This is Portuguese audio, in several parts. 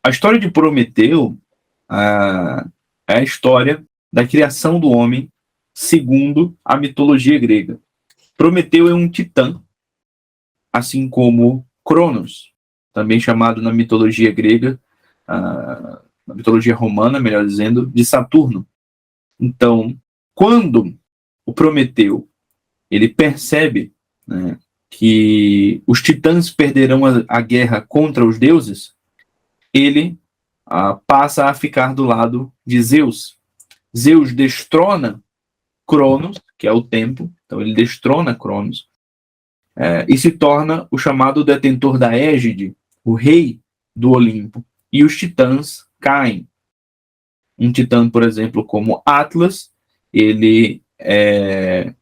A história de Prometeu é a história da criação do homem segundo a mitologia grega. Prometeu é um titã, assim como Cronos, também chamado na mitologia grega, na mitologia romana, melhor dizendo, de Saturno. Então, quando o Prometeu ele percebe, né, que os titãs perderão a guerra contra os deuses, ele passa a ficar do lado de Zeus. Zeus destrona Cronos, que é o tempo, então ele destrona Cronos, e se torna o chamado detentor da égide, o rei do Olimpo, e os titãs caem. Um titã, por exemplo, como Atlas, ele é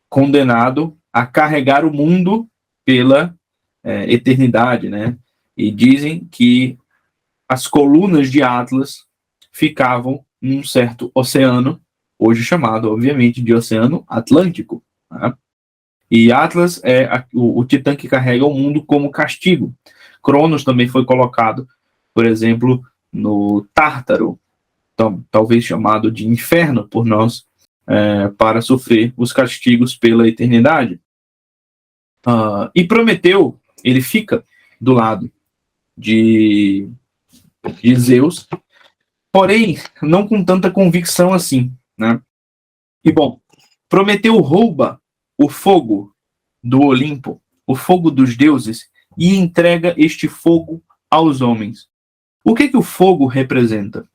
condenado a carregar o mundo pela eternidade, né? E dizem que as colunas de Atlas ficavam num certo oceano, hoje chamado, obviamente, de Oceano Atlântico. Tá? E Atlas é o titã que carrega o mundo como castigo. Cronos também foi colocado, por exemplo, no Tártaro, talvez chamado de inferno por nós, para sofrer os castigos pela eternidade. E Prometeu, ele fica do lado de Zeus, porém, não com tanta convicção assim, né? E, bom, Prometeu rouba o fogo do Olimpo, o fogo dos deuses, e entrega este fogo aos homens. O que o fogo representa?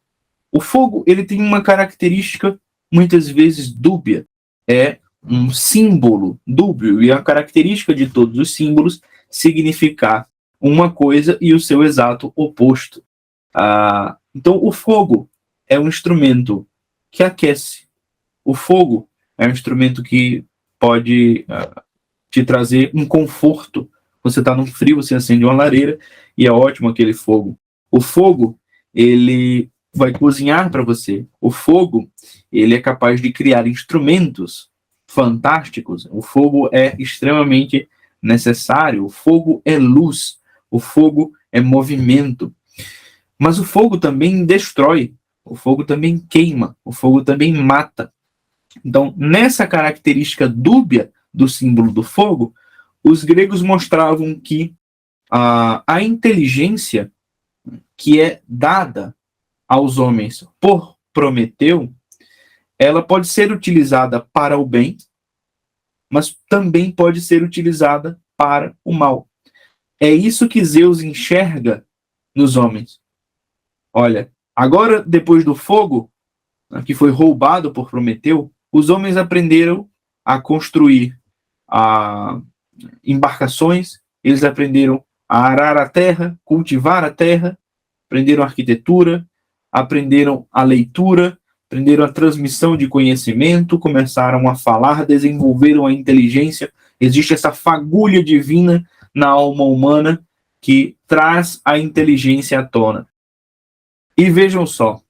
O fogo, ele tem uma característica muitas vezes dúbia. É um símbolo dúbio, e a característica de todos os símbolos significar uma coisa e o seu exato oposto. Então, o fogo é um instrumento que aquece. O fogo é um instrumento que pode te trazer um conforto. Você está no frio, você acende uma lareira e é ótimo aquele fogo. O fogo, ele vai cozinhar para você. O fogo, ele é capaz de criar instrumentos fantásticos. O fogo é extremamente necessário. O fogo é luz. O fogo é movimento. Mas o fogo também destrói. O fogo também queima. O fogo também mata. Então, nessa característica dúbia do símbolo do fogo, os gregos mostravam que a inteligência que é dada aos homens por Prometeu, ela pode ser utilizada para o bem, mas também pode ser utilizada para o mal. É isso que Zeus enxerga nos homens. Olha, agora, depois do fogo, que foi roubado por Prometeu, os homens aprenderam a construir embarcações, eles aprenderam a arar a terra, cultivar a terra, aprenderam a arquitetura, aprenderam a leitura, aprenderam a transmissão de conhecimento, começaram a falar, desenvolveram a inteligência. Existe essa fagulha divina na alma humana que traz a inteligência à tona. E vejam só,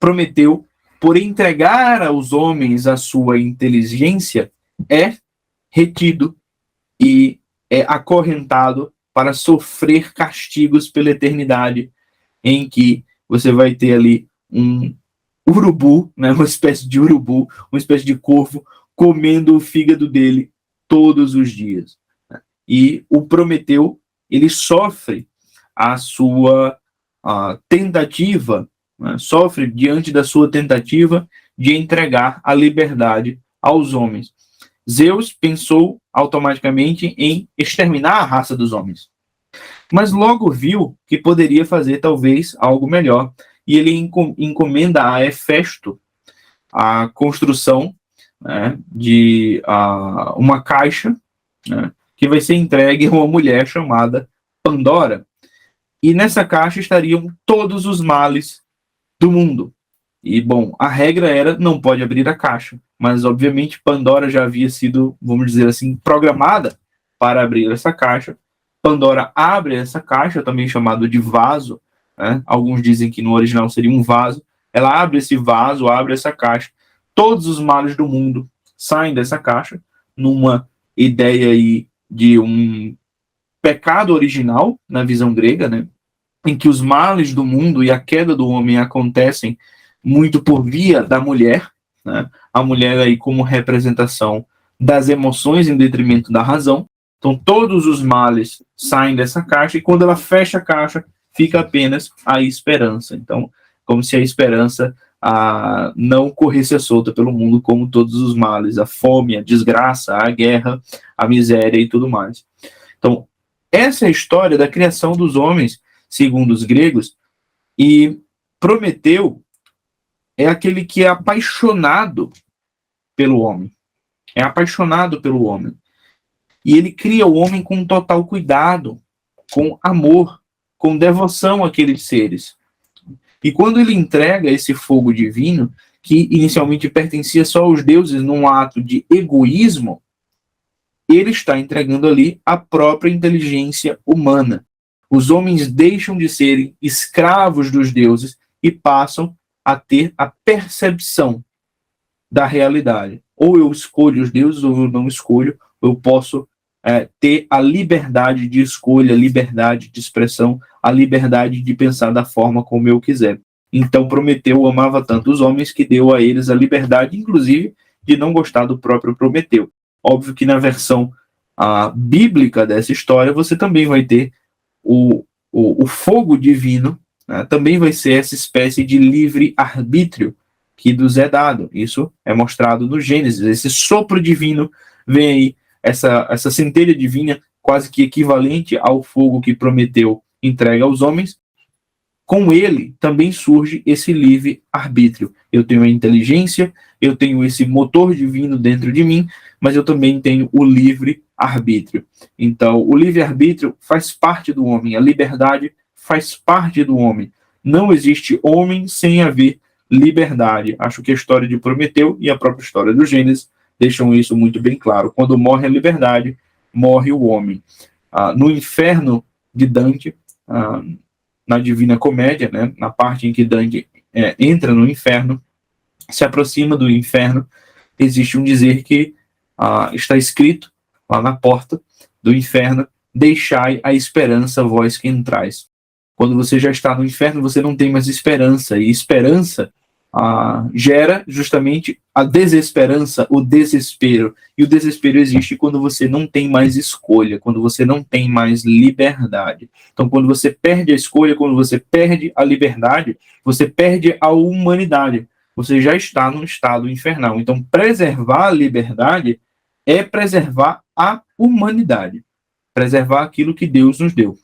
Prometeu, por entregar aos homens a sua inteligência, é retido e é acorrentado para sofrer castigos pela eternidade, em que você vai ter ali um urubu, né, uma espécie de urubu, uma espécie de corvo, comendo o fígado dele todos os dias. E o Prometeu, ele sofre a sua tentativa, né, sofre diante da sua tentativa de entregar a liberdade aos homens. Zeus pensou automaticamente em exterminar a raça dos homens, mas logo viu que poderia fazer talvez algo melhor, e ele encomenda a Hefesto a construção, né, de uma caixa, né, que vai ser entregue a uma mulher chamada Pandora, e nessa caixa estariam todos os males do mundo. E, bom, a regra era não pode abrir a caixa, mas, obviamente, Pandora já havia sido, vamos dizer assim, programada para abrir essa caixa. Pandora abre essa caixa, também chamado de vaso, né? Alguns dizem que no original seria um vaso. Ela abre esse vaso, abre essa caixa. Todos os males do mundo saem dessa caixa, numa ideia aí de um pecado original, na visão grega, né? em que os males do mundo e a queda do homem acontecem muito por via da mulher, né? A mulher aí como representação das emoções em detrimento da razão. Então todos os males saem dessa caixa, e quando ela fecha a caixa, fica apenas a esperança. Então, como se a esperança não corresse solta pelo mundo, como todos os males, a fome, a desgraça, a guerra, a miséria e tudo mais. Então, essa é a história da criação dos homens, segundo os gregos, e Prometeu é aquele que é apaixonado pelo homem. É apaixonado pelo homem. E ele cria o homem com total cuidado, com amor, com devoção àqueles seres. E quando ele entrega esse fogo divino, que inicialmente pertencia só aos deuses num ato de egoísmo, ele está entregando ali a própria inteligência humana. Os homens deixam de serem escravos dos deuses e passam a ter a percepção da realidade. Ou eu escolho os deuses, ou eu não escolho, ou eu posso ter a liberdade de escolha, a liberdade de expressão, a liberdade de pensar da forma como eu quiser. Então Prometeu amava tanto os homens que deu a eles a liberdade, inclusive, de não gostar do próprio Prometeu. Óbvio que na versão bíblica dessa história, você também vai ter o fogo divino, né? Também vai ser essa espécie de livre-arbítrio que nos é dado. Isso é mostrado no Gênesis. Esse sopro divino vem aí, essa centelha divina, quase que equivalente ao fogo que Prometeu entrega aos homens. Com ele também surge esse livre-arbítrio. Eu tenho a inteligência, eu tenho esse motor divino dentro de mim, mas eu também tenho o livre-arbítrio. Então, o livre-arbítrio faz parte do homem, a liberdade faz parte do homem. Não existe homem sem haver liberdade. Acho que a história de Prometeu e a própria história do Gênesis deixam isso muito bem claro. Quando morre a liberdade, morre o homem. No inferno de Dante, na Divina Comédia, né, na parte em que Dante entra no inferno, se aproxima do inferno, existe um dizer que está escrito lá na porta do inferno: deixai a esperança vós que entrais. Quando você já está no inferno, você não tem mais esperança, e esperança gera justamente a desesperança, o desespero. E o desespero existe quando você não tem mais escolha, quando você não tem mais liberdade. Então, quando você perde a escolha, quando você perde a liberdade, você perde a humanidade. Você já está num estado infernal. Então, preservar a liberdade é preservar a humanidade, preservar aquilo que Deus nos deu.